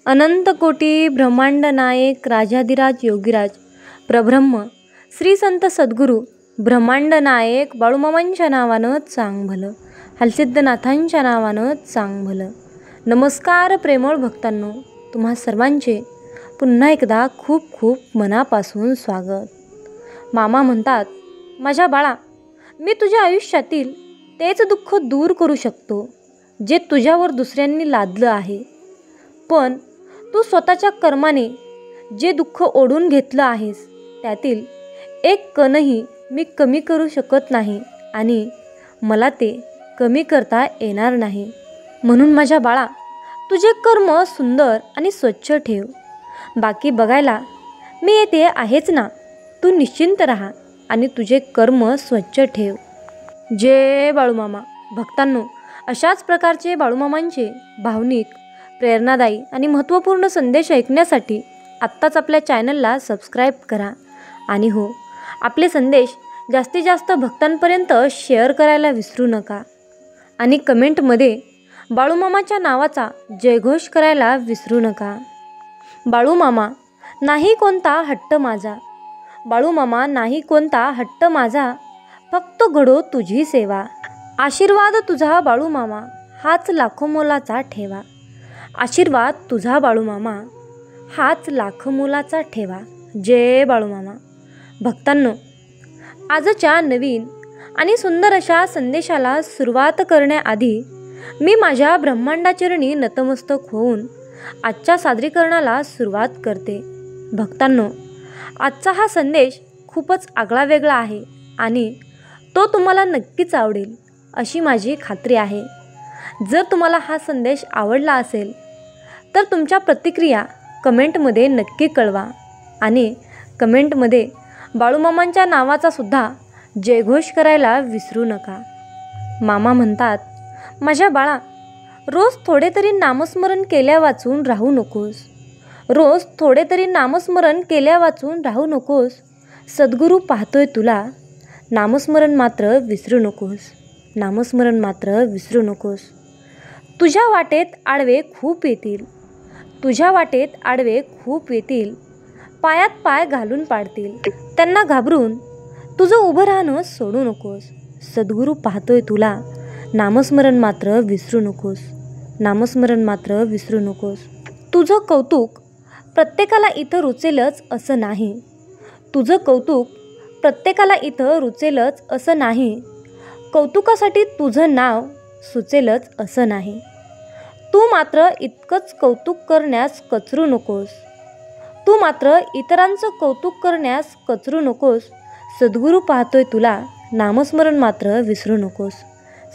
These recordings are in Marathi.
अनंत कोटी ब्रह्मांड नायक राजाधिराज योगीराज प्रब्रह्म श्री संत सद्गुरू ब्रह्मांड नायक बाळूमामांच्या नावानं चांग भलं, हलसिद्धनाथांच्या नावानं चांग भलं. नमस्कार प्रेमळ भक्तांनो, तुम्हा सर्वांचे पुन्हा एकदा खूप खूप मनापासून स्वागत. मामा म्हणतात, माझ्या बाळा, मी तुझ्या आयुष्यातील तेच दुःख दूर करू शकतो जे तुझ्यावर दुसऱ्यांनी लादलं आहे. पण तू स्वतःच्या कर्माने जे दुःख ओढून घेतलं आहेस त्यातील एक कणही मी कमी करू शकत नाही आणि मला ते कमी करता येणार नाही. म्हणून माझ्या बाळा, तुझे कर्म सुंदर आणि स्वच्छ ठेव. बाकी बघायला मी येते आहेच ना. तू निश्चिंत राहा आणि तुझे कर्म स्वच्छ ठेव. जय बाळूमामा. भक्तांनो, अशाच प्रकारचे बाळूमामांचे भावनिक, प्रेरणादायी आणि महत्त्वपूर्ण संदेश ऐकण्यासाठी आत्ताच आपल्या चॅनलला सबस्क्राईब करा. आणि हो, आपले संदेश जास्तीत जास्त भक्तांपर्यंत शेअर करायला विसरू नका. आणि कमेंटमध्ये बाळूमामाच्या नावाचा जयघोष करायला विसरू नका. बाळूमामा नाही कोणता हट्ट माझा, बाळूमामा नाही कोणता हट्ट माझा, फक्त घडो तुझी सेवा. आशीर्वाद तुझा बाळूमामा हाच लाखो मोलाचा ठेवा. आशीर्वाद तुझा बाळूमामा हाच लाखो मोलाचा ठेवा. जय बाळूमामा. भक्तांनो, आजच्या नवीन आणि सुंदर अशा संदेशाला सुरुवात करण्याआधी मी माझ्या ब्रह्मांडाचरणी नतमस्तक होऊन आजच्या सादरीकरणाला सुरुवात करते. भक्तांनो, आजचा हा संदेश खूपच आगळा वेगळा आहे आणि तो तुम्हाला नक्कीच आवडेल अशी माझी खात्री आहे. जर तुम्हाला हा संदेश आवडला असेल तर तुमच्या प्रतिक्रिया कमेंटमध्ये नक्की कळवा आणि कमेंटमध्ये बाळूमामांच्या नावाचा सुद्धा जयघोष करायला विसरू नका. मामा म्हणतात, माझ्या बाळा, रोज थोडे तरी नामस्मरण केल्या वाचून राहू नकोस. रोज थोडे तरी नामस्मरण केल्या वाचून राहू नकोस. सद्गुरू पाहतोय तुला. नामस्मरण मात्र विसरू नकोस. नामस्मरण मात्र विसरू नकोस. तुझ्या वाटेत आडवे खूप येतील. तुझ्या वाटेत आडवे खूप येतील. पायात पाय घालून पाडतील. त्यांना घाबरून तुझं उभं राहणं सोडू नकोस. सद्गुरू पाहतोय तुला. नामस्मरण मात्र विसरू नकोस. नामस्मरण मात्र विसरू नकोस. तुझं कौतुक प्रत्येकाला इथं रुचेलच असं नाही. तुझं कौतुक प्रत्येकाला इथं रुचेलच असं नाही. कौतुकासाठी तुझं नाव सुचेलच असं नाही. तू मात्र इतकंच कौतुक करण्यास कचरू नकोस. तू मात्र इतरांचं कौतुक करण्यास कचरू नकोस. सद्गुरू पाहतोय तुला. नामस्मरण मात्र विसरू नकोस.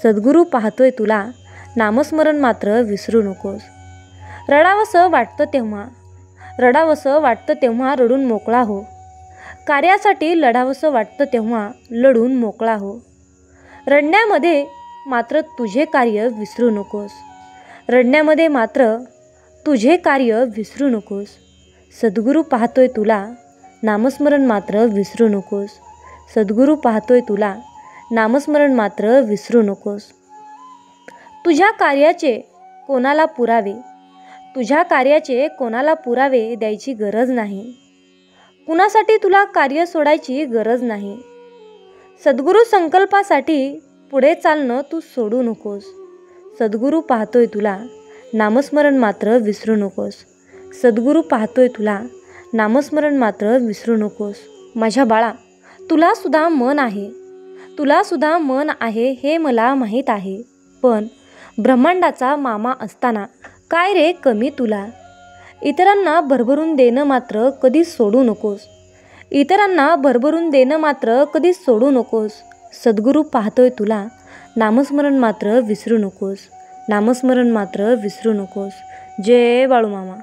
सद्गुरू पाहतोय तुला. नामस्मरण मात्र विसरू नकोस. रडावंसं वाटतं तेव्हा रडून मोकळा हो. कार्यासाठी लढावंसं वाटतं तेव्हा लढून मोकळा हो. रडण्यामध्ये मात्र तुझे कार्य विसरू नकोस. रडण्यामध्ये मात्र तुझे कार्य विसरू नकोस. सद्गुरू पाहतोय तुला. नामस्मरण मात्र विसरू नकोस. सद्गुरू पाहतोय तुला. नामस्मरण मात्र विसरू नकोस. तुझ्या कार्याचे कोणाला पुरावे द्यायची गरज नाही. कुणासाठी तुला कार्य सोडायची गरज नाही. सद्गुरू संकल्पासाठी पुढे चालणं तू सोडू नकोस. सद्गुरू पाहतोय तुला. नामस्मरण मात्र विसरू नकोस. सद्गुरू पाहतोय तुला. नामस्मरण मात्र विसरू नकोस. माझ्या बाळा, तुला सुद्धा मन आहे हे मला माहीत आहे. पण ब्रह्मांडाचा मामा असताना काय रे कमी तुला. इतरांना भरभरून देणं मात्र कधी सोडू नकोस. इतरांना भरभरून देणं मात्र कधी सोडू नकोस. सद्गुरू पाहतोय तुला. नामस्मरण मात्र विसरू नकोस. नामस्मरण मात्र विसरू नकोस. जय बाळूमामा.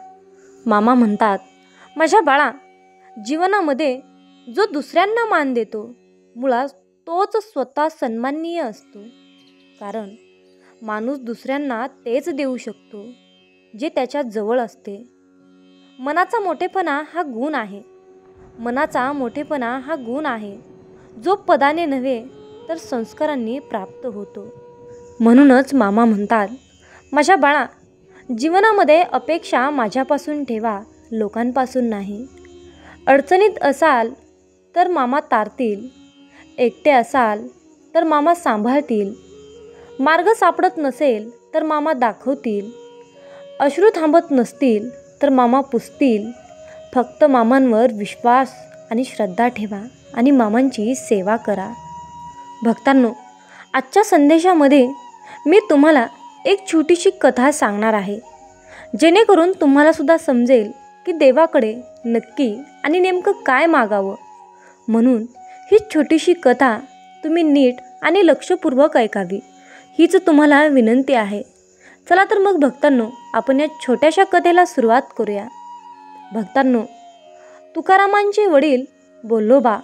मामा म्हणतात, माझ्या बाळा, जीवनामध्ये जो दुसऱ्यांना मान देतो मुळात तोच स्वतः सन्माननीय असतो. कारण माणूस दुसऱ्यांना तेच देऊ शकतो जे त्याच्या जवळ असते. मनाचा मोठेपणा हा गुण आहे जो पदाने नव्हे तर संस्कारांनी प्राप्त होतो. म्हणूनच मामा म्हणतात, माझ्या बाळा, जीवनामध्ये अपेक्षा माझ्यापासून ठेवा, लोकांपासून नाही. अडचणीत असाल तर मामा तारतील, एकटे असाल तर मामा सांभाळतील, मार्ग सापडत नसेल तर मामा दाखवतील, अश्रू थांबत नसतील तर मामा पुसतील. फक्त मामांवर विश्वास आणि श्रद्धा ठेवा आणि मामांची सेवा करा. भक्तांनो, आजच्या संदेशामध्ये मी तुम्हाला एक छोटीशी कथा सांगणार आहे, जेणेकरून तुम्हाला सुद्धा समजेल की देवाकडे नक्की आणि नेमकं काय मागावं. म्हणून ही छोटीशी कथा तुम्ही नीट आणि लक्षपूर्वक ऐकावी, हीच तुम्हाला विनंती आहे. चला तर मग भक्तांनो, आपण या छोट्याशा कथेला सुरुवात करूया. भक्तांनो, तुकारामांचे वडील बोल्लोबा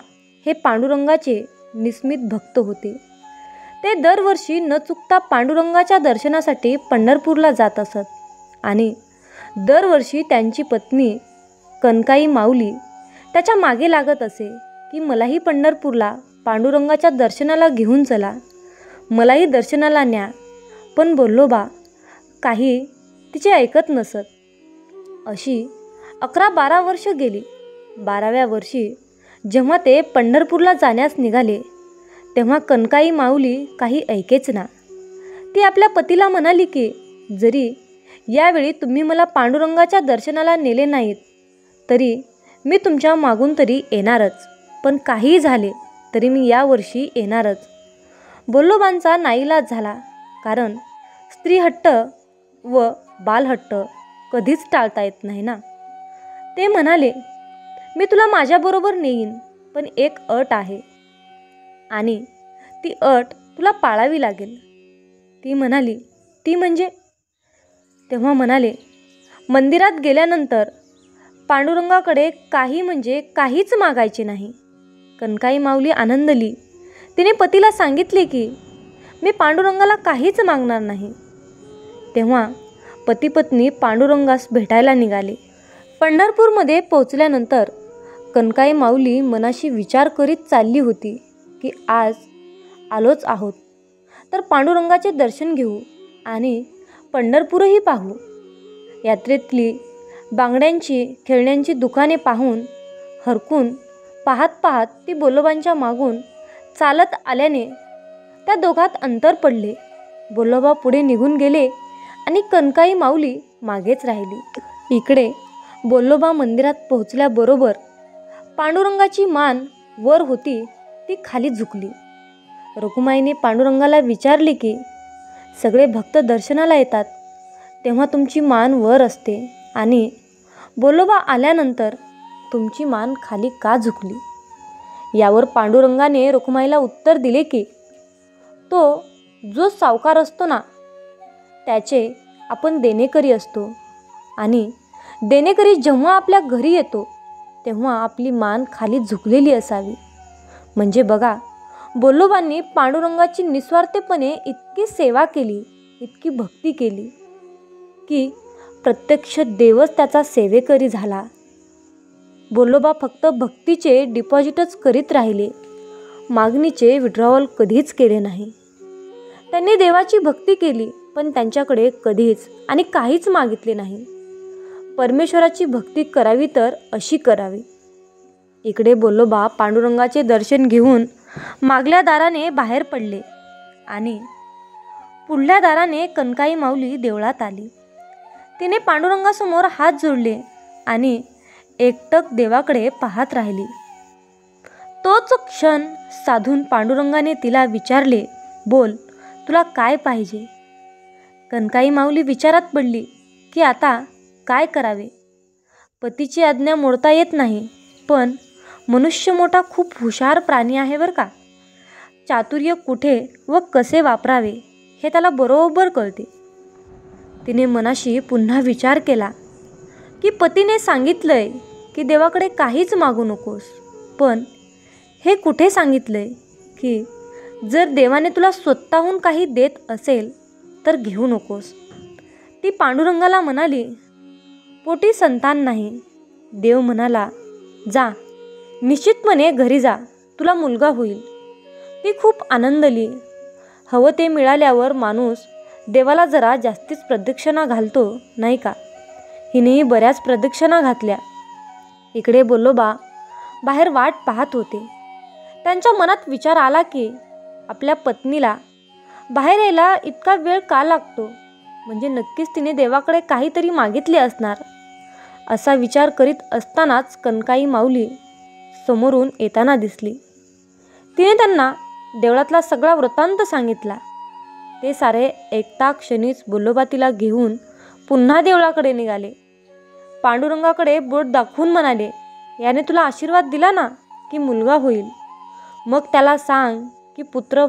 हे पांडुरंगाचे निस्मित भक्त होते. ते दरवर्षी न चुकता पांडुरंगाच्या दर्शनासाठी पंढरपूरला जात असत आणि दरवर्षी त्यांची पत्नी कनकाई माऊली त्याच्या मागे लागत असे की मलाही पंढरपूरला पांडुरंगाच्या दर्शनाला घेऊन चला, मलाही दर्शनाला न्या. पण बोल्लोबा काही तिचे ऐकत नसत. अशी 11-12 वर्ष गेली. 12व्या वर्षी जेव्हा ते पंढरपूरला जाण्यास निघाले तेव्हा कनकाई माऊली काही ऐकेच ना. ती आपल्या पतीला म्हणाली की जरी यावेळी तुम्ही मला पांडुरंगाच्या दर्शनाला नेले नाहीत तरी मी तुमच्या मागून तरी येणारच, पण काहीही झाले तरी मी यावर्षी येणारच. बोल्लोबांचा नाईलाज झाला, कारण स्त्रीहट्ट व बालहट्ट कधीच टाळता येत नाही ना. ते म्हणाले, मी तुला माझ्याबरोबर नेईन, पण एक अट आहे आणि ती अट तुला पाळावी लागेल. ती म्हणाली, ती म्हणजे? तेव्हा म्हणाले, मंदिरात गेल्यानंतर पांडुरंगाकडे काही म्हणजे काहीच मागायचे नाही. कनकाई माऊली आनंदली. तिने पतीला सांगितले की मी पांडुरंगाला काहीच मागणार नाही. तेव्हा पती पत्नी पांडुरंगास भेटायला निघाले. पंढरपूरमध्ये पोचल्यानंतर कनकाई माऊली मनाशी विचार करीत चालली होती की आज आलोच आहोत तर पांडुरंगाचे दर्शन घेऊ आणि पंढरपूरही पाहू. यात्रेतली बांगड्यांची खेळण्यांची दुकाने पाहून हरकून पाहत पाहत ती बोल्लोबांच्या मागून चालत आल्याने त्या दोघात अंतर पडले. बोल्लोबा पुढे निघून गेले आणि कनकाई माऊली मागेच राहिली. इकडे बोल्लोबा मंदिरात पोहोचल्याबरोबर पांडुरंगाची मान वर होती ती खाली झुकली. रखुमाईने पांडुरंगाला विचारले की सगळे भक्त दर्शनाला येतात तेव्हा तुमची मान वर असते आणि बोल्लोबा आल्यानंतर तुमची मान खाली का झुकली? यावर पांडुरंगाने रखुमाईला उत्तर दिले की तो जो सावकार असतो ना, त्याचे आपण देणेकरी असतो आणि देणेकरी जेव्हा आपल्या घरी येतो तेव्हा आपली मान खाली झुकलेली असावी. म्हणजे बघा, बोल्लोबांनी पांडुरंगाची निस्वार्थपणे इतकी सेवा केली, इतकी भक्ती केली की प्रत्यक्ष देवच त्याचा सेवेकरी झाला. बोल्लोबा फक्त भक्तीचे डिपॉझिटच करीत राहिले, मागणीचे विड्रॉवल कधीच केले नाही. त्यांनी देवाची भक्ती केली पण त्यांच्याकडे कधीच आणि काहीच मागितले नाही. परमेश्वराची भक्ती करावी तर अशी करावी. इकडे बोल्लोबा पांडुरंगाचे दर्शन घेऊन मागल्या दाराने बाहेर पडले आणि पुढल्या दाराने कनकाई माऊली देवळात आली. तिने पांडुरंगासमोर हात जोडले आणि एकटक देवाकडे पाहत राहिली. तोच क्षण साधून पांडुरंगाने तिला विचारले, बोल, तुला काय पाहिजे? कनकाई माऊली विचारात पडली की आता काय करावे. पतीची आज्ञा मोडता येत नाही, पण मनुष्य मोठा खूप हुशार प्राणी आहे बरं का. चातुर्य कुठे व कसे वापरावे हे त्याला बरोबर कळते. तिने मनाशी पुन्हा विचार केला की पतीने सांगितलंय की देवाकडे काहीच मागू नकोस, पण हे कुठे सांगितलंय की जर देवाने तुला स्वतःहून काही देत असेल तर घेऊ नकोस. ती पांडुरंगाला म्हणाली, पोटी संतान नाही. देव म्हणाला, जा, निश्चितपणे घरी जा, तुला मुलगा होईल. ती खूप आनंदली. हवं ते मिळाल्यावर माणूस देवाला जरा जास्तीच प्रदक्षिणा घालतो नाही का? हिनेही बऱ्याच प्रदक्षिणा घातल्या. इकडे बोल्लोबा बाहेर वाट पाहत होते. त्यांच्या मनात विचार आला की आपल्या पत्नीला बाहेर यायला इतका वेळ का लागतो? म्हणजे नक्कीच तिने देवाकडे काहीतरी मागितले असणार. असा विचार करीत असतानाच कनकाई माऊली समोरून येताना दिसली. तिने त्यांना देवळातला सगळा वृत्तांत सांगितला. ते सारे ऐकता क्षणीच बोल्लोबा तिला घेऊन पुन्हा देवळाकडे निघाले. पांडुरंगाकडे बोट दाखवून म्हणाले, याने तुला आशीर्वाद दिला ना की मुलगा होईल. मग त्याला सांग की पुत्र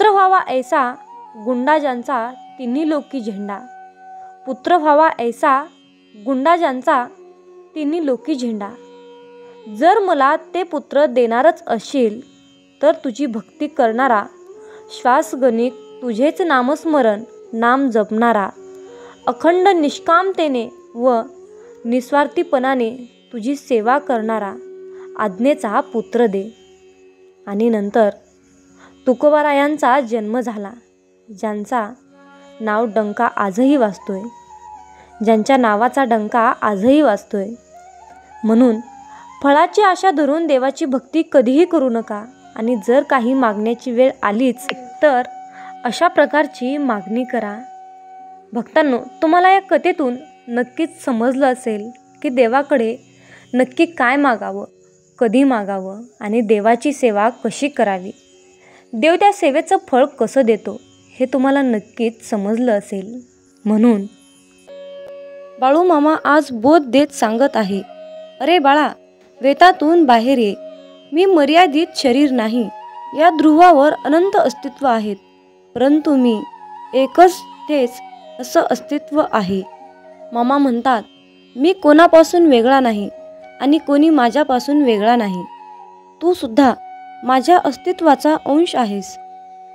व्हावा ऐसा गुंडाजांचा तिन्ही लोकी झेंडा. पुत्र व्हावा ऐसा गुंडाजांचा तिन्ही लोकी झेंडा. जर मला ते पुत्र देणारच असेल तर तुझी भक्ती करणारा, श्वासगणिक तुझेच नामस्मरण नाम जपणारा, अखंड निष्कामतेने व निस्वार्थीपणाने तुझी सेवा करणारा आज्ञेचा पुत्र दे. आणि नंतर तुकोबारायांचा जन्म झाला, ज्यांचा नाव डंका आजही वाजतोय, ज्यांच्या नावाचा डंका आजही वाजतोय. म्हणून फळाची आशा धरून देवाची भक्ती कधीही करू नका. आणि जर काही मागण्याची वेळ आलीच तर अशा प्रकारची मागणी करा. भक्तांनो, तुम्हाला या कथेतून नक्कीच समजलं असेल की देवाकडे नक्की काय मागावं, कधी मागावं आणि देवाची सेवा कशी करावी. देव त्या सेवेचं फळ कसं देतो हे तुम्हाला नक्कीच समजलं असेल. म्हणून बाळूमामा आज बोध देत सांगत आहे, अरे बाळा, वेतातून बाहेर ये. मी मर्यादित शरीर नाही. या ध्रुवावर अनंत अस्तित्व आहेत, परंतु मी एकच तेच असं अस्तित्व आहे. मामा म्हणतात, मी कोणापासून वेगळा नाही आणि कोणी माझ्यापासून वेगळा नाही. तू सुद्धा माझ्या अस्तित्वाचा अंश आहेस.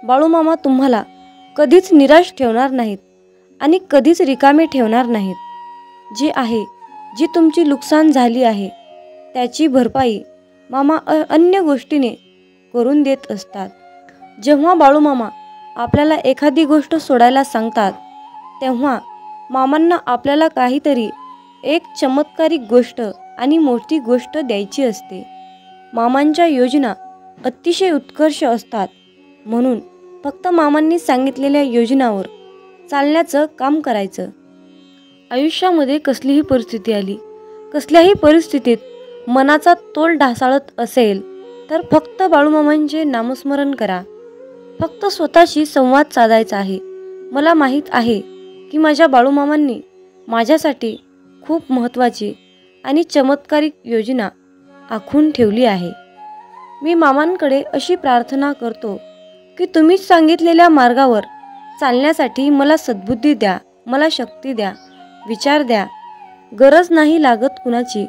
बाळूमामा तुम्हाला कधीच निराश ठेवणार नाहीत आणि कधीच रिकामे ठेवणार नाहीत. जे आहे, जी तुमची नुकसान झाली आहे त्याची भरपाई मामा अन्य गोष्टीने करून देत असतात. जेव्हा बाळूमामा आपल्याला एखादी गोष्ट सोडायला सांगतात तेव्हा मामांना आपल्याला काहीतरी एक चमत्कारिक गोष्ट आणि मोठी गोष्ट द्यायची असते. मामांच्या योजना अतिशय उत्कर्ष असतात. म्हणून फक्त मामांनी सांगितलेल्या योजनावर चालण्याचं काम करायचं. आयुष्यामध्ये कसलीही परिस्थिती आली, कसल्याही परिस्थितीत मनाचा तोल ढासाळत असेल तर फक्त बाळूमामांचे नामस्मरण करा. फक्त स्वतःशी संवाद साधायचा आहे. मला माहीत आहे की माझ्या बाळूमामांनी माझ्यासाठी खूप महत्त्वाची आणि चमत्कारिक योजना आखून ठेवली आहे. मी मामांकडे अशी प्रार्थना करतो की तुम्ही सांगितलेल्या मार्गावर चालण्यासाठी मला सद्बुद्धी द्या, मला शक्ती द्या, विचार द्या. गरज नाही लागत कुणाची,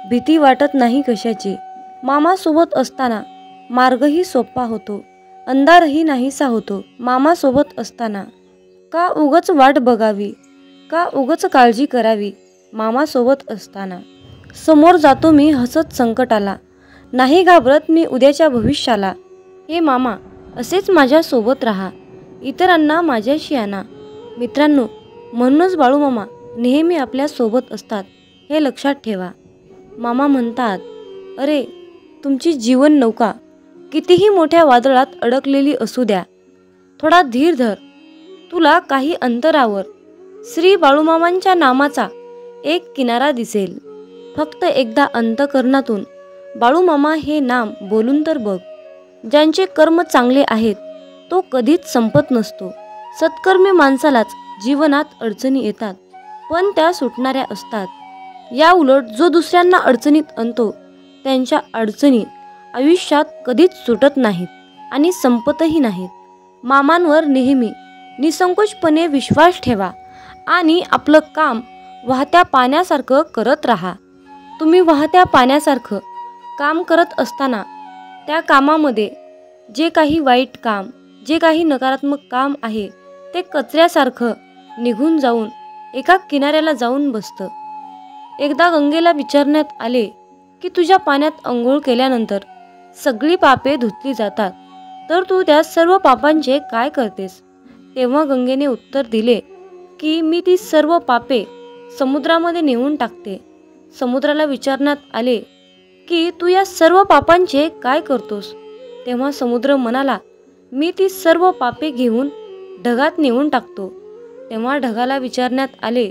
भीती वाटत नाही कशाची. मामासोबत असताना मार्गही सोपा होतो, अंधारही नाहीसा होतो. मामासोबत असताना का उगच वाट बघावी, का उगच काळजी करावी. मामासोबत असताना समोर जातो मी हसत संकटाला, नाही घाबरत मी उद्याच्या भविष्याला. हे मामा, असेच माझ्यासोबत राहा, इतरांना माझ्याशी आणा. मित्रांनो, म्हणूनच बाळूमामा नेहमी आपल्यासोबत असतात हे लक्षात ठेवा. मामा म्हणतात, अरे तुमची जीवन नौका कितीही मोठ्या वादळात अडकलेली असू द्या, थोडा धीर धर. तुला काही अंतरावर श्री बाळूमामांच्या नामाचा एक किनारा दिसेल. फक्त एकदा अंतःकरणातून बाळूमामा हे नाम बोलून तर बघ. ज्यांचे कर्म चांगले आहेत तो कधीच संपत नसतो. सत्कर्मी माणसालाच जीवनात अडचणी येतात, पण त्या सुटणाऱ्या असतात. या उलट जो दुसऱ्यांना अडचणीत आणतो त्यांच्या अडचणी आयुष्यात कधीच सुटत नाहीत आणि संपतही नाहीत. मामांवर नेहमी निसंकोचपणे विश्वास ठेवा आणि आपलं काम वाहत्या पाण्यासारखं करत राहा. तुम्ही वाहत्या पाण्यासारखं काम करत असताना त्या कामामध्ये जे काही वाईट काम, जे काही नकारात्मक काम आहे ते कचऱ्यासारखं निघून जाऊन एका किनाऱ्याला जाऊन बसतं. एकदा गंगेला विचारण्यात आले की तुझ्या पाण्यात अंघोळ केल्यानंतर सगळी पापे धुतली जातात, तर तू त्या सर्व पापांचे काय करतेस? तेव्हा गंगेने उत्तर दिले की मी ती सर्व पापे समुद्रामध्ये नेऊन टाकते. समुद्राला विचारण्यात आले की तू या सर्व पापांचे काय करतोस? तेव्हा समुद्र म्हणाला, मी ती सर्व पापे घेऊन ढगात नेऊन टाकतो. तेव्हा ढगाला विचारण्यात आले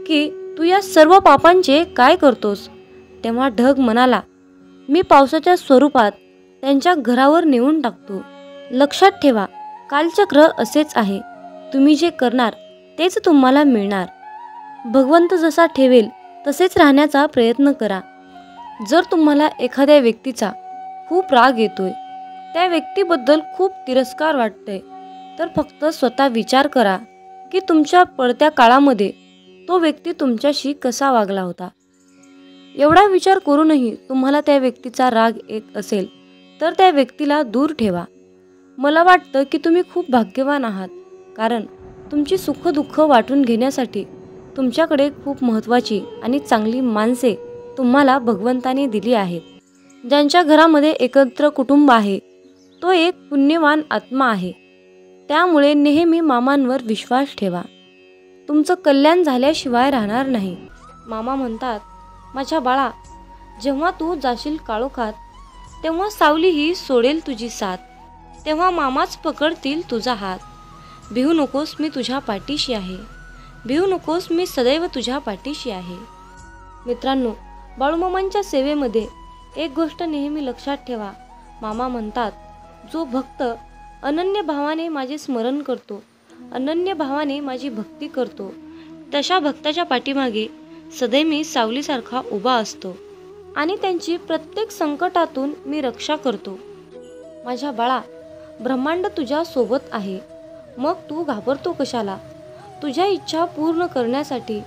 की तू या सर्व पापांचे काय करतोस? तेव्हा ढग म्हणाला, मी पावसाच्या स्वरूपात त्यांच्या घरावर नेऊन टाकतो. लक्षात ठेवा, कालचक्र असेच आहे. तुम्ही जे करणार तेच तुम्हाला मिळणार. भगवंत जसा ठेवेल तसेच राहण्याचा प्रयत्न करा. जर तुम्हाला एखाद्या व्यक्तीचा खूप राग येतोय, त्या व्यक्तीबद्दल खूप तिरस्कार वाटतंय, तर फक्त स्वतः विचार करा की तुमच्या पडत्या काळामध्ये तो व्यक्ती तुमच्याशी कसा वागला होता. एवढा विचार करूनही तुम्हाला त्या व्यक्तीचा राग येत असेल तर त्या व्यक्तीला दूर ठेवा. मला वाटतं की तुम्ही खूप भाग्यवान आहात, कारण तुमची सुखदुःख वाटून घेण्यासाठी तुमच्याकडे खूप महत्त्वाची आणि चांगली माणसे तुम्हाला भगवंताने दिली आहेत. ज्यांच्या घरामध्ये एकत्र कुटुंब आहे तो एक पुण्यवान आत्मा आहे. त्यामुळे नेहमी मामांवर विश्वास ठेवा. तुमचं कल्याण झाल्याशिवाय राहणार नाही. मामा म्हणतात, माझ्या बाळा, जेव्हा तू जाशील काळोखात तेव्हा सावलीही सोडेल तुझी साथ. तेव्हा मामाच पकडतील तुझा हात. भिवू नकोस, मी तुझ्या पाठीशी आहे. भिवू नकोस, मी सदैव तुझ्या पाठीशी आहे. मित्रांनो, बाळूमामांच्या सेवेमध्ये एक गोष्ट नेहमी लक्षात ठेवा. मामा म्हणतात, जो भक्त अनन्य भावाने माझे स्मरण करतो, अनन्य भावाने माझी भक्ती करतो, तशा भक्ताच्या पाठीमागे सदैव मी सावलीसारखा उभा असतो आणि त्यांची प्रत्येक संकटातून मी रक्षा करतो. माझ्या बाळा, ब्रह्मांड तुझ्या सोबत आहे, मग तू घाबरतो कशाला? तुझ्या इच्छा पूर्ण करण्यासाठी,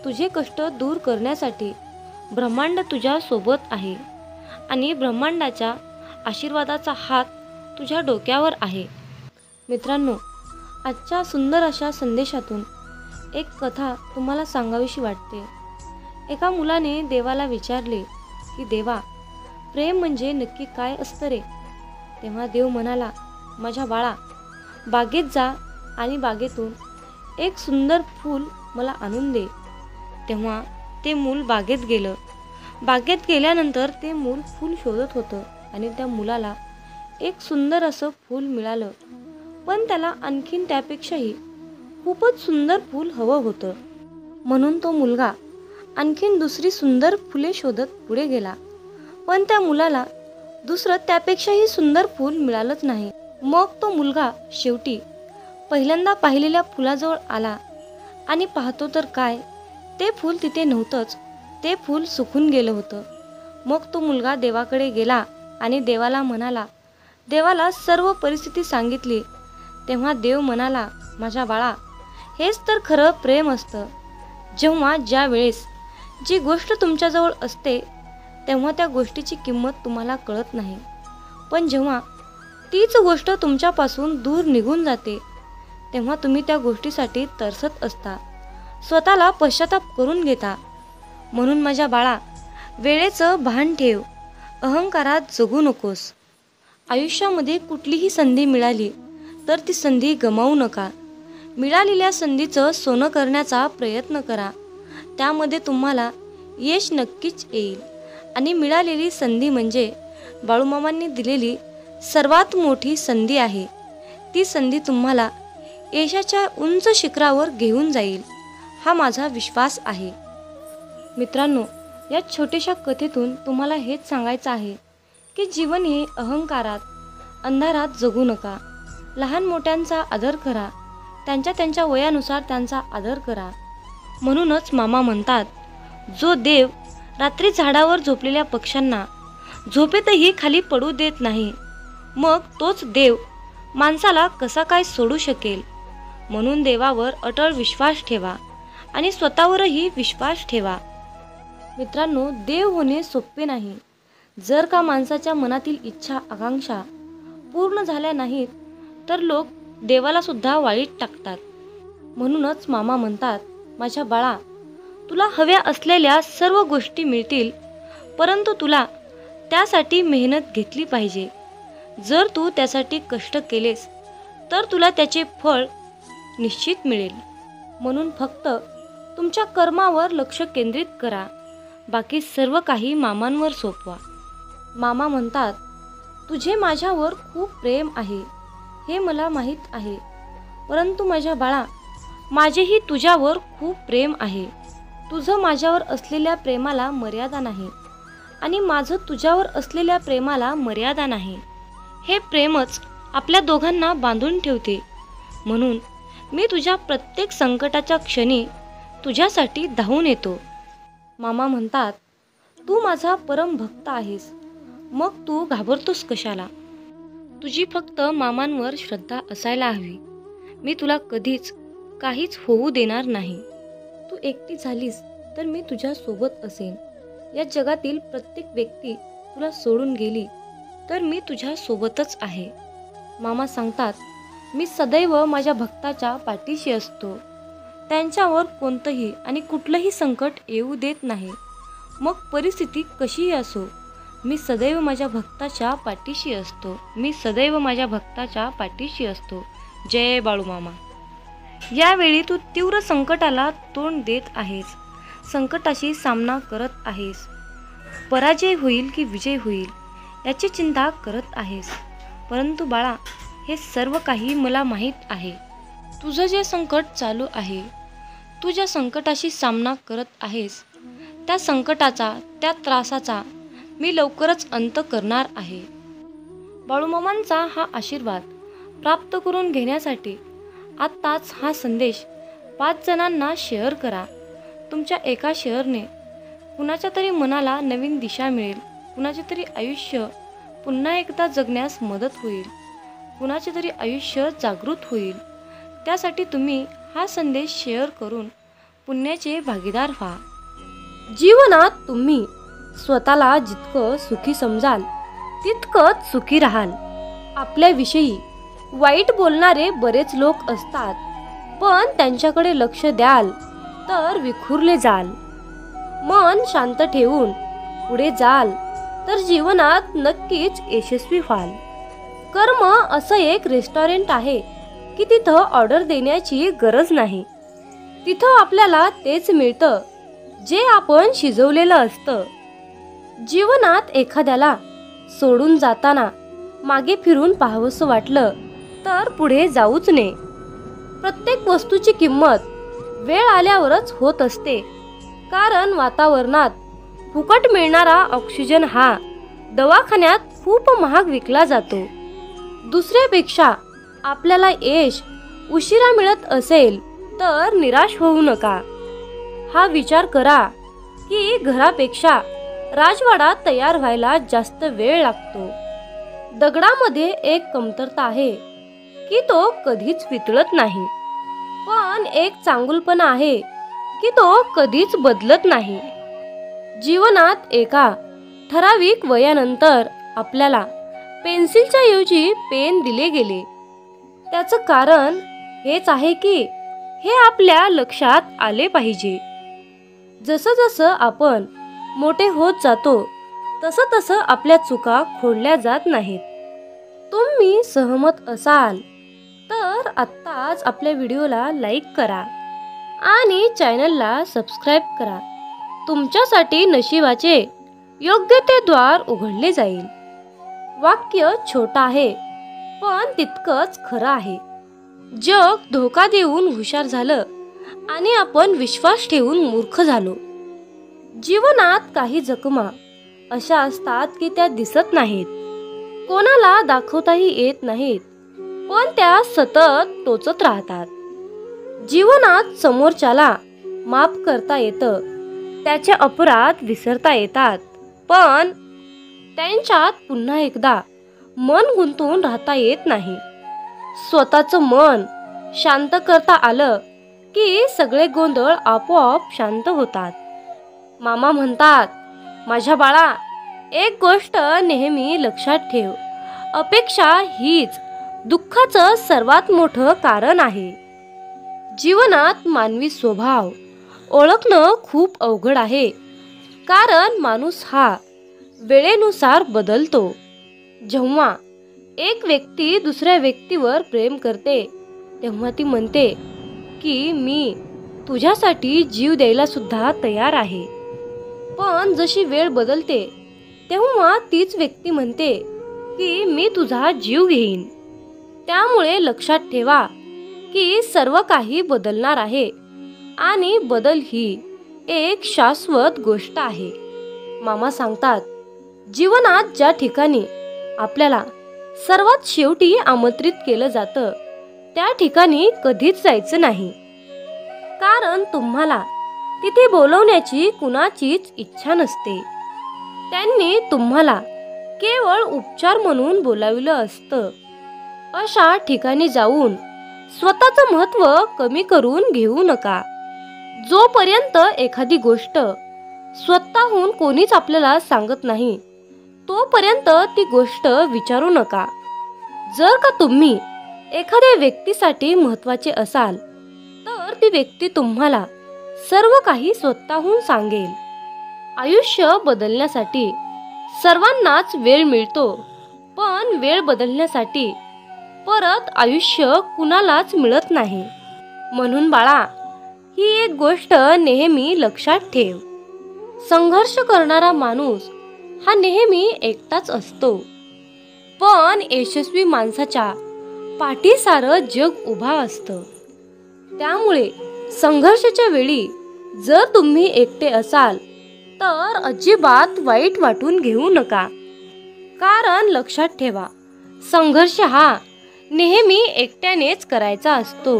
तुझे कष्ट दूर करण्यासाठी ब्रह्मांड तुझ्या सोबत आहे आणि ब्रह्मांडाच्या आशीर्वादाचा हात तुझ्या डोक्यावर आहे. मित्रांनो, आजच्या सुंदर अशा संदेशातून एक कथा तुम्हाला सांगावीशी वाटते. एका मुलाने देवाला विचारले की देवा, प्रेम म्हणजे नक्की काय असतं रे? तेव्हा देव म्हणाला, माझ्या बाळा, बागेत जा आणि बागेतून एक सुंदर फूल मला आणून दे. तेव्हा ते मूल बागेत गेलं. बागेत गेल्यानंतर ते मूल फूल शोधत होतं आणि त्या मुलाला एक सुंदर असं फूल मिळालं. पण त्याला आणखीन त्यापेक्षाही खूपच सुंदर फूल हवं होतं. म्हणून तो मुलगा आणखीन दुसरी सुंदर फुले शोधत पुढे गेला. पण त्या मुलाला दुसरं त्यापेक्षाही सुंदर फूल मिळालंच नाही. मग तो मुलगा शेवटी पहिल्यांदा पाहिलेल्या फुलाजवळ आला आणि पाहतो तर काय, ते फूल तिथे नव्हतंच. ते फूल सुकून गेलं होतं. मग तो मुलगा देवाकडे गेला आणि देवाला म्हणाला, देवाला सर्व परिस्थिती सांगितली. तेव्हा देव म्हणाला, माझ्या बाळा, हेच तर खरं प्रेम असतं. जेव्हा ज्या वेळेस जी गोष्ट तुमच्याजवळ असते तेव्हा त्या गोष्टीची किंमत तुम्हाला कळत नाही. पण जेव्हा तीच गोष्ट तुमच्यापासून दूर निघून जाते तेव्हा तुम्ही त्या गोष्टीसाठी तरसत असता, स्वतःला पश्चाताप करून घेता. म्हणून माझ्या बाळा, वेळेचं भान ठेव, अहंकारात जगू नकोस. आयुष्यामध्ये कुठलीही संधी मिळाली तर ती संधी गमावू नका. मिळालेल्या संधीचं सोनं करण्याचा प्रयत्न करा. त्यामध्ये तुम्हाला यश नक्कीच येईल. आणि मिळालेली संधी म्हणजे बाळूमामांनी दिलेली सर्वात मोठी संधी आहे. ती संधी तुम्हाला यशाच्या उंच शिखरावर घेऊन जाईल, हा माझा विश्वास आहे. मित्रांनो, या छोट्याशा कथेतून तुम्हाला हेच सांगायचं आहे की जीवन हे अहंकारात, अंधारात जगू नका. लहान मोठ्यांचा आदर करा, त्यांच्या वयानुसार त्यांचा आदर करा. म्हणूनच मामा म्हणतात, जो देव रात्री झाडावर झोपलेल्या पक्ष्यांना झोपेतही खाली पडू देत नाही, मग तोच देव माणसाला कसा काय सोडू शकेल? म्हणून देवावर अटळ विश्वास ठेवा आणि स्वतःवरही विश्वास ठेवा. मित्रांनो, देव होणे सोपे नाही. जर का माणसाच्या मनातील इच्छा आकांक्षा पूर्ण झाल्या नाहीत तर लोक देवाला सुद्धा वाळीत टाकतात. म्हणूनच मामा म्हणतात, माझ्या बाळा, तुला हव्या असलेल्या सर्व गोष्टी मिळतील, परंतु तुला त्यासाठी मेहनत घेतली पाहिजे. जर तू त्यासाठी कष्ट केलेस तर तुला त्याचे फळ निश्चित मिळेल. म्हणून फक्त तुमच्या कर्मावर लक्ष केंद्रित करा. बाकी सर्व काही मामांवर सोपवा. मामा म्हणतात, तुझे माझ्यावर खूप प्रेम आहे हे मला माहीत आहे. परंतु माझ्या बाळा, माझेही तुझ्यावर खूप प्रेम आहे. तुझं माझ्यावर असलेल्या प्रेमाला मर्यादा नाही आणि माझं तुझ्यावर असलेल्या प्रेमाला मर्यादा नाही. हे प्रेमच आपल्या दोघांना बांधून ठेवते. म्हणून मी तुझ्या प्रत्येक संकटाच्या क्षणी तुझ्यासाठी धावून येतो. मामा म्हणतात, तू माझा परम भक्त आहेस, मग तू घाबरतोस कशाला? तुझी फक्त मामांवर श्रद्धा असायला हवी. मी तुला कधीच काहीच होऊ देणार नाही. तू एकटी झालीस तर मी तुझ्या सोबत असेन. या जगातील प्रत्येक व्यक्ती तुला सोडून गेली तर मी तुझ्या सोबतच आहे. मामा सांगतात, मी सदैव माझ्या भक्ताच्या पाठीशी असतो. त्यांच्यावर कोणतंही आणि कुठलंही संकट येऊ देत नाही. मग परिस्थिती कशीही असो, मी सदैव माझ्या भक्ताच्या पाठीशी असतो. मी सदैव माझ्या भक्ताच्या पाठीशी असतो. जय बाळूमामा. यावेळी तू तीव्र संकटाला तोंड देत आहेस. संकटाशी सामना करत आहेस. पराजय होईल की विजय होईल याची चिंता करत आहेस. परंतु बाळा, हे सर्व काही मला माहीत आहे. तुझं जे संकट चालू आहे, तू ज्या संकटाशी सामना करत आहेस, त्या संकटाचा, त्या त्रासाचा मी लवकरच अंत करणार आहे. बाळूमामांचा हा आशीर्वाद प्राप्त करून घेण्यासाठी आत्ताच हा संदेश 5 जणांना शेअर करा. तुमच्या एका शेअरने कुणाच्या तरी मनाला नवीन दिशा मिळेल. कुणाचे तरी आयुष्य पुन्हा एकदा जगण्यास मदत होईल. कुणाचे तरी आयुष्य जागृत होईल. त्यासाठी तुम्ही हा संदेश शेअर करून पुण्याचे भागीदार व्हा. जीवनात तुम्ही स्वतःला जितकं सुखी समजाल तितकंच सुखी राहाल. आपल्याविषयी वाईट बोलणारे बरेच लोक असतात, पण त्यांच्याकडे लक्ष द्याल तर विखुरले जाल. मन शांत ठेवून पुढे जाल तर जीवनात नक्कीच यशस्वी व्हाल. कर्म असं एक रेस्टॉरंट आहे की तिथं ऑर्डर देण्याची गरज नाही. तिथं आपल्याला तेच मिळतं जे आपण शिजवलेलं असतं. जीवनात एखाद्याला सोडून जाताना मागे फिरून पाहावंसं वाटलं तर पुढे जाऊच नये. प्रत्येक वस्तूची किंमत वेळ आल्यावरच होत असते. कारण वातावरणात फुकट मिळणारा ऑक्सिजन हा दवाखान्यात खूप महाग विकला जातो. दुसऱ्यापेक्षा आपल्याला यश उशिरा मिळत असेल तर निराश होऊ नका. हा विचार करा की घरापेक्षा राजवाडा तयार व्हायला जास्त वेळ लागतो. दगडामध्ये एक कमतरता आहे की तो कधीच वितळत नाही, पण एक चांगुलपणा आहे की तो कधीच बदलत नाही. जीवनात एका ठराविक वयानंतर आपल्याला पेन्सिलच्या ऐवजी पेन दिले गेले. त्याचं कारण हेच आहे की हे आपल्या लक्षात आले पाहिजे. जसं जसं आपण मोठे होत जातो तसं तसं आपल्या चुका खोडल्या जात नाहीत. तुम्ही सहमत असाल तर आत्ताच आपल्या व्हिडिओला लाईक करा आणि चॅनलला सबस्क्राईब करा. तुमच्यासाठी नशिबाचे योग्य ते द्वार उघडले जाईल. वाक्य छोटं आहे पण तितकंच खरं आहे. जग धोका देऊन हुशार झालं आणि आपण विश्वास ठेवून मूर्ख झालो. जीवनात काही जखमा अशा असतात की त्या दिसत नाहीत, कोणाला दाखवताही येत नाहीत, पण त्या सतत टोचत राहतात. जीवनात समोरच्याला माफ करता येतं, त्याचे अपराध विसरता येतात, पण त्यांच्यात पुन्हा एकदा मन गुंतून राहता येत नाही. स्वतःचं मन शांत करता आलं की सगळे गोंधळ आपोआप शांत होतात. मामा म्हणतात, माझ्या बाळा, एक गोष्ट नेहमी लक्षात ठेव, अपेक्षा हीच दुःखाचं सर्वात मोठं कारण आहे. जीवनात मानवी स्वभाव ओळखणं खूप अवघड आहे, कारण माणूस हा वेळेनुसार बदलतो. जेव्हा एक व्यक्ती दुसऱ्या व्यक्तीवर प्रेम करते तेव्हा ती म्हणते की मी तुझ्यासाठी जीव द्यायला सुद्धा तयार आहे. पण जशी वेळ बदलते तेव्हा तीच व्यक्ती म्हणते की मी तुझा जीव घेईन. त्यामुळे लक्षात ठेवा की सर्व काही बदलणार आहे आणि बदल ही एक शाश्वत गोष्ट आहे. मामा सांगतात, जीवनात ज्या ठिकाणी आपल्याला सर्वात शेवटी आमंत्रित केलं जातं त्या ठिकाणी कधीच जायचं नाही. कारण तुम्हाला तिथे बोलवण्याची कुणाचीच इच्छा नसते. त्यांनी तुम्हाला केवळ उपचार म्हणून बोलाविलं असतं. अशा ठिकाणी जाऊन स्वतःचं महत्त्व कमी करून घेऊ नका. जोपर्यंत एखादी गोष्ट स्वतःहून कोणीच आपल्याला सांगत नाही तोपर्यंत ती गोष्ट विचारू नका. जर का तुम्ही एखाद्या व्यक्तीसाठी महत्त्वाचे असाल तर ती व्यक्ती तुम्हाला सर्व काही स्वतःहून सांगेल. आयुष्य बदलण्यासाठी सर्वांनाच वेळ मिळतो, पण वेळ बदलण्यासाठी परत आयुष्य कुणालाच मिळत नाही. म्हणून बाळा, ही एक गोष्ट नेहमी लक्षात ठेव. संघर्ष करणारा माणूस हा नेहमी एकटाच असतो, पण यशस्वी माणसाच्या पाठी सारं जग उभा असतं. त्यामुळे संघर्षाच्या वेळी जर तुम्ही एकटे असाल तर अजिबात वाईट वाटून घेऊ नका. कारण लक्षात ठेवा, संघर्ष हा नेहमी एकट्यानेच करायचा असतो.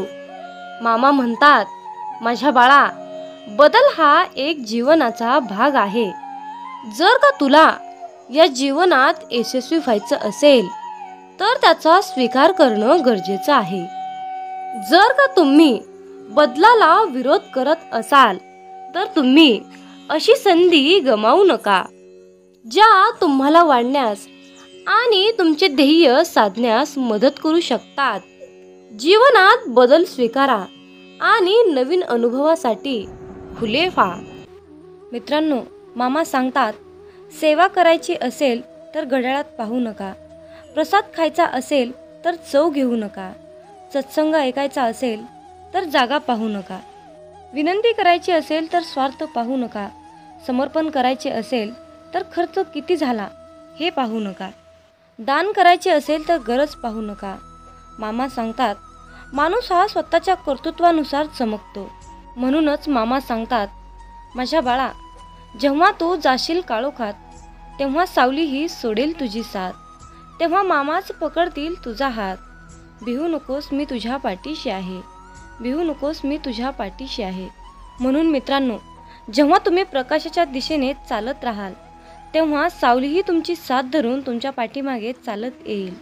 मामा म्हणतात, माझ्या बाळा, बदल हा एक जीवनाचा भाग आहे. जर का तुला या जीवनात यशस्वी व्हायचं असेल तर त्याचा स्वीकार करणं गरजेचं आहे. जर का तुम्ही बदलाला विरोध करत असाल तर तुम्ही अशी संधी गमावू नका ज्या तुम्हाला वाढण्यास आणि तुमचे ध्येय साधण्यास मदत करू शकतात. जीवनात बदल स्वीकारा आणि नवीन अनुभवासाठी खुले व्हा. मित्रांनो, मामा सांगतात, सेवा करायची असेल तर घड्याळात पाहू नका. प्रसाद खायचा असेल तर चव घेऊ नका. सत्संग ऐकायचा असेल तर जागा पाहू नका. विनंती करायची असेल तर स्वार्थ पाहू नका. समर्पण करायचे असेल तर खर्च किती झाला हे पाहू नका. दान करायचे असेल तर गरज पाहू नका. मामा सांगतात, माणूस हा स्वतःच्या कर्तृत्वानुसार चमकतो. म्हणूनच मामा सांगतात, माझ्या बाळा, जेव्हा तू जाशील काळोखात तेव्हा सावली ही सोडेल तुझी साथ. तेव्हा मामाच पकडतील तुझा हात. भिवू नकोस, मी तुझ्या पाठीशी आहे. भिवू नकोस, मी तुझ्या पाठीशी आहे. म्हणून मित्रांनो, जेव्हा तुम्ही प्रकाशाच्या दिशेने चालत राहाल तेव्हा सावलीही तुमची साथ धरून तुमच्या पाठीमागे चालत येईल.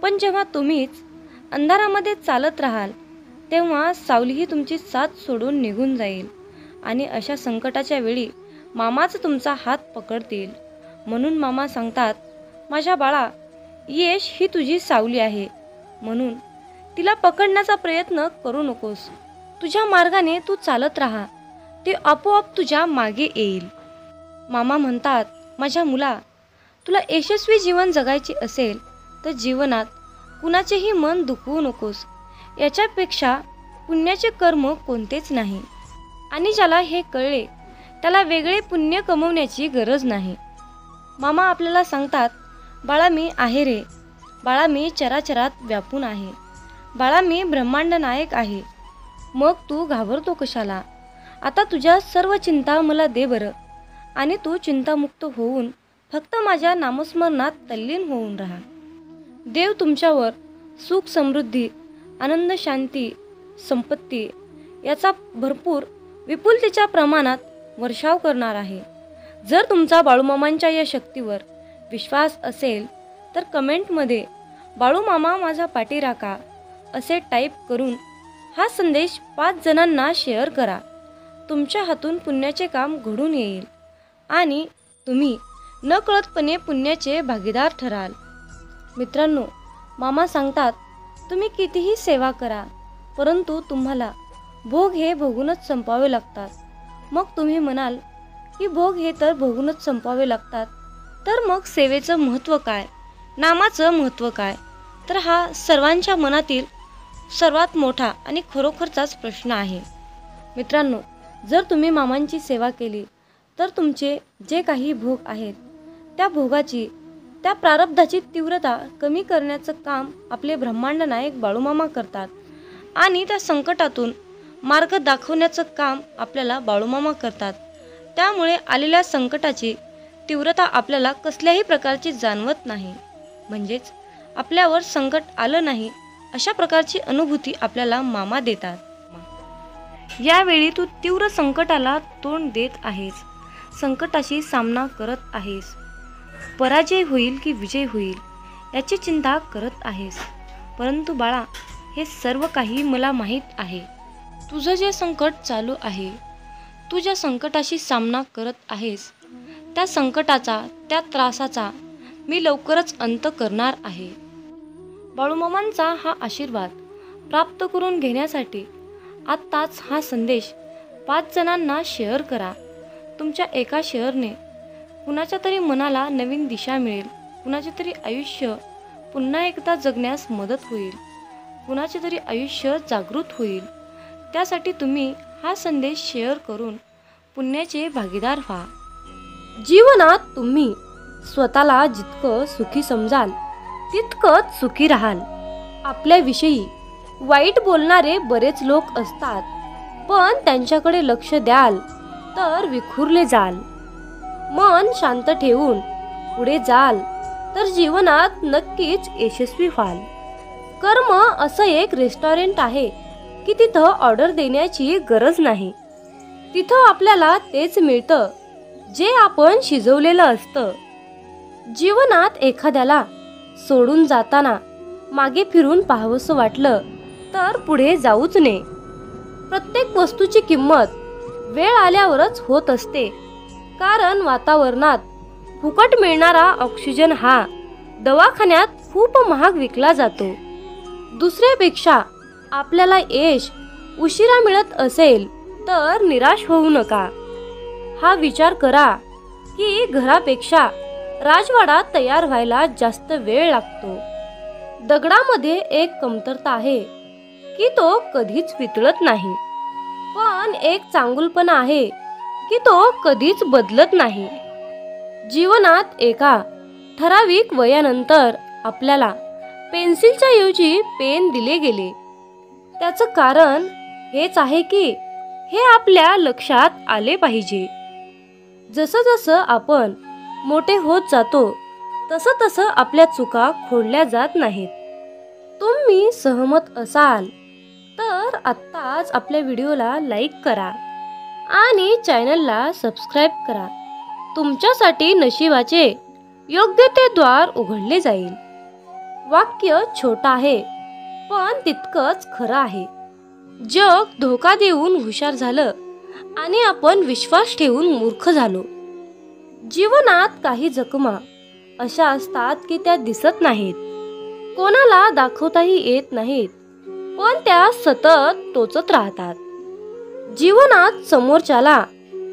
पण जेव्हा तुम्हीच अंधारामध्ये चालत राहाल तेव्हा सावलीही तुमची साथ सोडून निघून जाईल आणि अशा संकटाच्या वेळी मामाच तुमचा हात पकडतील. म्हणून मामा सांगतात, माझ्या बाळा, यश ही तुझी सावली आहे, म्हणून तिला पकडण्याचा प्रयत्न करू नकोस. तुझ्या मार्गाने तू चालत राहा, ते आपोआप तुझ्या मागे येईल. मामा म्हणतात, माझ्या मुला, तुला यशस्वी जीवन जगायचे असेल तर जीवनात कुणाचेही मन दुखवू नकोस. याच्यापेक्षा पुण्याचे कर्म कोणतेच नाही. आणि ज्याला हे कळले त्याला वेगळे पुण्य कमवण्याची गरज नाही. मामा आपल्याला सांगतात, बाळा, मी आहे रे. बाळा, मी चराचरात व्यापून आहे. बाळा, मी ब्रह्मांड नायक आहे. मग तू घाबरतो कशाला? आता तुझ्या सर्व चिंता मला दे बरं, आणि तू चिंतामुक्त होऊन फक्त माझ्या नामस्मरणात तल्लीन होऊन राहा. देव तुमच्यावर सुख, समृद्धी, आनंद, शांती, संपत्ती याचा भरपूर विपुलतेच्या प्रमाणात वर्षाव करणार आहे. जर तुमचा बाळूमामांच्या या शक्तीवर विश्वास असेल तर कमेंटमध्ये बाळूमामा माझा पाठीराखा असे टाईप करून हा संदेश 5 जणांना शेअर करा. तुमच्या हातून पुण्याचे काम घडून येईल आणि तुम्ही नकळतपणे पुण्याचे भागीदार ठराल. मित्रांनो, मामा सांगतात, तुम्ही कितीही सेवा करा परंतु तुम्हाला भोग हे भोगूनच संपवावे लागतात. मग तुम्ही म्हणाल की भोग हे तर भोगूनच संपवावे लागतात, तर मग सेवेचं महत्त्व काय, नामाचं महत्त्व काय? तर हा सर्वांच्या मनातील सर्वात मोठा आणि खरोखरचाच प्रश्न आहे. मित्रांनो, जर तुम्ही मामांची सेवा केली तर तुमचे जे काही भोग आहेत त्या भोगाची, त्या प्रारब्धाची तीव्रता कमी करण्याचं काम आपले ब्रह्मांड नायक बाळूमामा करतात आणि त्या संकटातून मार्ग दाखवण्याचं काम आपल्याला बाळूमामा करतात. त्यामुळे आलेल्या संकटाची तीव्रता आपल्याला कसल्याही प्रकारची जाणवत नाही. म्हणजेच आपल्यावर संकट आलं नाही अशा प्रकारची अनुभूती आपल्याला मामा देतात. यावेळी तू तीव्र संकटाला तोंड देत आहेस, संकटाशी सामना करत आहेस. पराजय होईल की विजय होईल याची चिंता करत आहेस. परंतु बाळा, हे सर्व काही मला माहीत आहे. तुझं जे संकट चालू आहे, तू ज्या संकटाशी सामना करत आहेस, त्या संकटाचा, त्या त्रासाचा मी लवकरच अंत करणार आहे. बाळूमामांचा हा आशीर्वाद प्राप्त करून घेण्यासाठी आत्ताच हा संदेश 5 जणांना शेअर करा. तुमच्या एका शेअरने कुणाच्या तरी मनाला नवीन दिशा मिळेल, कुणाचे तरी आयुष्य पुन्हा एकदा जगण्यास मदत होईल, कुणाचे तरी आयुष्य जागृत होईल. त्यासाठी तुम्ही हा संदेश शेअर करून पुण्याचे भागीदार व्हा. जीवनात तुम्ही स्वतःला जितकं सुखी समजाल तितकंच सुखी राहाल. आपल्याविषयी वाईट बोलणारे बरेच लोक असतात, पण त्यांच्याकडे लक्ष द्याल तर विखुरले जाल. मन शांत ठेवून पुढे जाल तर जीवनात नक्कीच यशस्वी व्हाल. कर्म असं एक रेस्टॉरंट आहे की तिथं ऑर्डर देण्याची गरज नाही. तिथं आपल्याला तेच मिळतं जे आपण शिजवलेलं असतं. जीवनात एखाद्याला सोडून जाताना मागे फिरून पाहावंसं वाटलं तर पुढे जाऊच नये. प्रत्येक वस्तूची किंमत वेळ आल्यावरच होत असते, कारण वातावरणात फुकट मिळणारा ऑक्सिजन हा दवाखान्यात खूप महाग विकला जातो. दुसऱ्यापेक्षा आपल्याला यश उशिरा मिळत असेल तर निराश होऊ नका. हा विचार करा की घरापेक्षा राजवाडा तयार व्हायला जास्त वेळ लागतो. दगडामध्ये एक कमतरता आहे की तो कधीच वितळत नाही, पण एक चांगुलपणा आहे की तो कधीच बदलत नाही. जीवनात एका ठराविक वयानंतर आपल्याला पेन्सिलच्या ऐवजी पेन दिले गेले. त्याचं कारण हेच आहे की हे आपल्या लक्षात आले पाहिजे. जसं जसं आपण मोठे होत जातो तसं तसं आपल्या चुका खोडल्या जात नाहीत. तुम्ही सहमत असाल तर आत्ताच आपल्या व्हिडिओला लाईक करा आणि चॅनलला सबस्क्राईब करा. तुमच्यासाठी नशिबाचे योग्य ते द्वार उघडले जाईल. वाक्य छोटं आहे पण तितकंच खरं आहे. जग धोका देऊन हुशार झालं आणि आपण विश्वास ठेवून मूर्ख झालो. जीवनात काही जखमा अशा असतात की त्या दिसत नाहीत, कोणाला दाखवताही येत नाहीत, पण त्या सतत टोचत राहतात. जीवनात समोरच्याला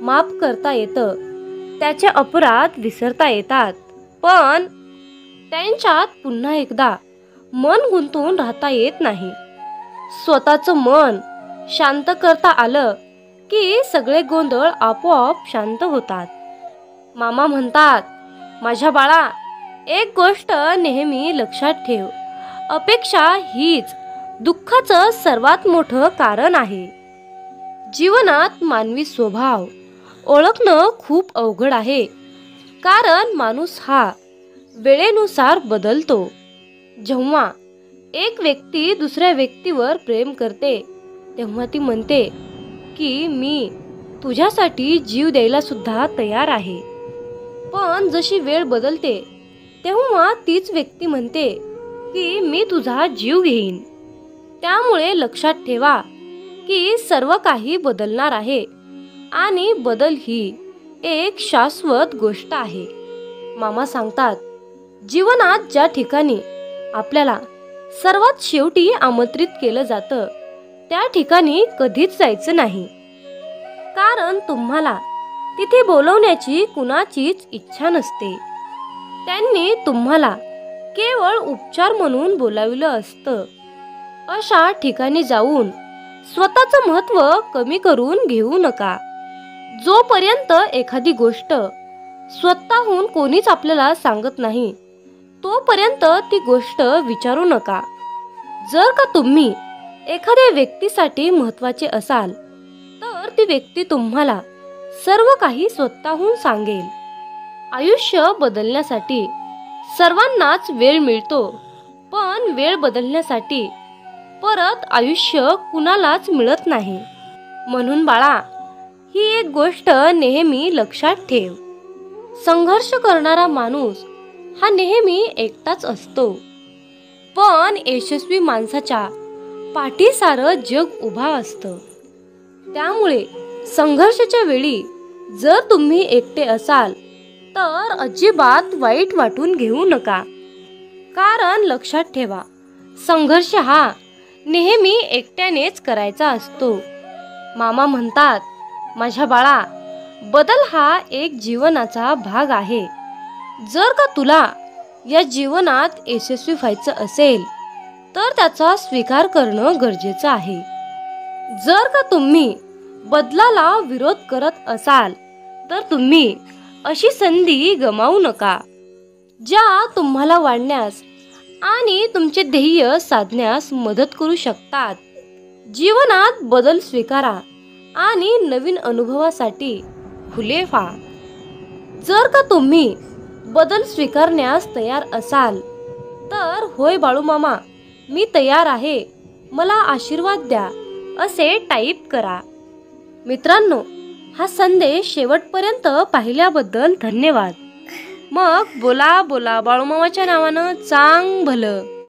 माफ करता येतं, त्याचे अपराध विसरता येतात, पण त्यांच्यात पुन्हा एकदा मन गुंतून राहता येत नाही. स्वतःचं मन शांत करता आलं की सगळे गोंधळ आपोआप शांत होतात. मामा म्हणतात, माझ्या बाळा, एक गोष्ट नेहमी लक्षात ठेव, अपेक्षा हीच दुःखाचं सर्वात मोठं कारण आहे. जीवनात मानवी स्वभाव ओळखणं खूप अवघड आहे, कारण माणूस हा वेळेनुसार बदलतो. जेव्हा एक व्यक्ती दुसऱ्या व्यक्तीवर प्रेम करते तेव्हा ती म्हणते की मी तुझ्यासाठी जीव द्यायला सुद्धा तयार आहे. पण जशी वेळ बदलते तेव्हा तीच व्यक्ती म्हणते की मी तुझा जीव घेईन. त्यामुळे लक्षात ठेवा की सर्व काही बदलणार आहे आणि बदल ही एक शाश्वत गोष्ट आहे. मामा सांगतात, जीवनात ज्या ठिकाणी आपल्याला सर्वात शेवटी आमंत्रित केलं जातं त्या ठिकाणी कधीच जायचं नाही, कारण तुम्हाला तिथे बोलवण्याची कुणाचीच इच्छा नसते. त्यांनी तुम्हाला केवळ उपचार म्हणून बोलावलं असतं. अशा ठिकाणी जाऊन स्वतःचं महत्त्व कमी करून घेऊ नका. जोपर्यंत एखादी गोष्ट स्वतःहून कोणीच आपल्याला सांगत नाही तोपर्यंत ती गोष्ट विचारू नका. जर का तुम्ही एखाद्या व्यक्तीसाठी महत्त्वाचे असाल तर ती व्यक्ती तुम्हाला सर्व काही स्वतःहून सांगेल. आयुष्य बदलण्यासाठी सर्वांनाच वेळ मिळतो, पण वेळ बदलण्यासाठी परत आयुष्य कुणालाच मिळत नाही. म्हणून बाळा, ही एक गोष्ट नेहमी लक्षात ठेव. संघर्ष करणारा माणूस हा नेहमी एकटाच असतो, पण यशस्वी माणसाच्या पाठी सारं जग उभा असतं. त्यामुळे संघर्षाच्या वेळी जर तुम्ही एकटे असाल तर अजिबात वाईट वाटून घेऊ नका. कारण लक्षात ठेवा, संघर्ष हा नेहमी एकट्यानेच करायचा असतो. मामा म्हणतात, माझ्या बाळा, बदल हा एक जीवनाचा भाग आहे. जर का तुला या जीवनात यशस्वी व्हायचं असेल तर त्याचा स्वीकार करणं गरजेचं आहे. जर का तुम्ही बदलाला विरोध करत असाल तर तुम्ही अशी संधी गमावू नका, ज्या तुम्हाला वाढण्यास आणि तुमचे ध्येय साधण्यास मदत करू शकतात. जीवनात बदल स्वीकारा आणि नवीन अनुभवासाठी खुले व्हा. जर का तुम्ही बदल स्वीकारण्यास तयार असाल तर होय बाळू मामा, मी तयार आहे, मला आशीर्वाद द्या, असे टाईप करा. मित्रांनो, हा संदेश शेवटपर्यंत पाहिल्याबद्दल धन्यवाद. मग बोला बोला बाळूमामाच्या नावानं चांग भलं.